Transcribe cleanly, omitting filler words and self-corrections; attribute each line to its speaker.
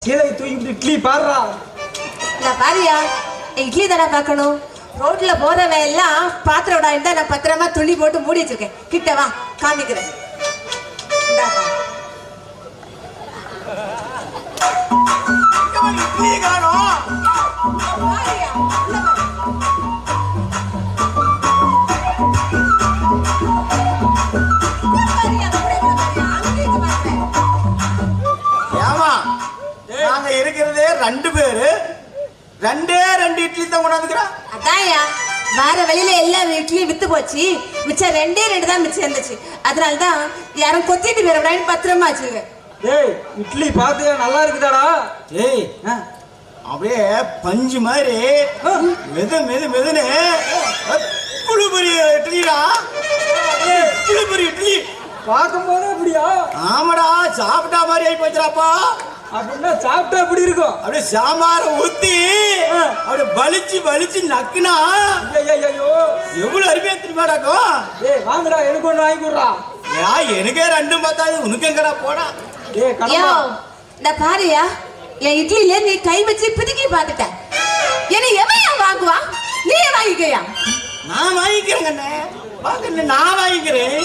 Speaker 1: கீழே தூக்கிட்டு இட்லி பாடுறா.
Speaker 2: நான் பாரியா இட்லி தானே பார்க்கணும். ரோட்ல போறவன் எல்லாம் பாத்திரம் விடாண்டா நான் பத்திரமா துணி போட்டு மூடி வச்சிருக்கேன். கிட்ட வா காமிக்கிறேன்.
Speaker 3: நாங்க இருக்கிறதே 2 பேரு, 2 இட்லி தான் கொண்டாந்துக்கிறோம்.
Speaker 2: அதான்யா வேற வெளியில எல்லா இட்லியும் வித்து போச்சு. மிச்சம் 2 தான் மிச்சம் இருந்துச்சு. அதனாலதான் யாரும் கொத்திட்டு வேற விடான்னு பத்திரமா வச்சுக்க.
Speaker 1: ஏய் இட்லி பாத்தியா நல்லா இருக்குதாடா?
Speaker 3: ஏய் அப்படியே பஞ்சு மாதிரி மெதுன்னு புளிபுரி இட்லிடா. புளிபுரி இட்லி
Speaker 1: பார்க்கும் போது அப்படியா?
Speaker 3: ஆமாடா, சாப்பிட்டா மாதிரி ஆகி போச்சுடாப்பா.
Speaker 1: அப்படின்னா சாப்பிட்டா எப்படி இருக்கும்?
Speaker 3: அப்படியே சாம்பார ஊத்தி அப்படியே வலிச்சு நக்குனா
Speaker 1: ஐயோ
Speaker 3: எவ்வளவு அருமையா தெரியுமாடாக்கும்.
Speaker 1: ஏய் வாங்கடா, எனக்கு ஒண்ணு வாங்கி கொடுறா.
Speaker 3: எனக்கே 2 பத்தாது, உனக்கு எங்கடா போடா.
Speaker 1: ஏய் கடமா
Speaker 2: நான் பாரியா என் இட்லில நீ கை வச்சு பிதுக்கி பார்த்துட்ட. என்ன எவையா வாங்குவா? நீ வாங்கிக்கையா?
Speaker 3: நான் வாங்கிக்கிறேன், நான் வாங்கிக்கிறேன்.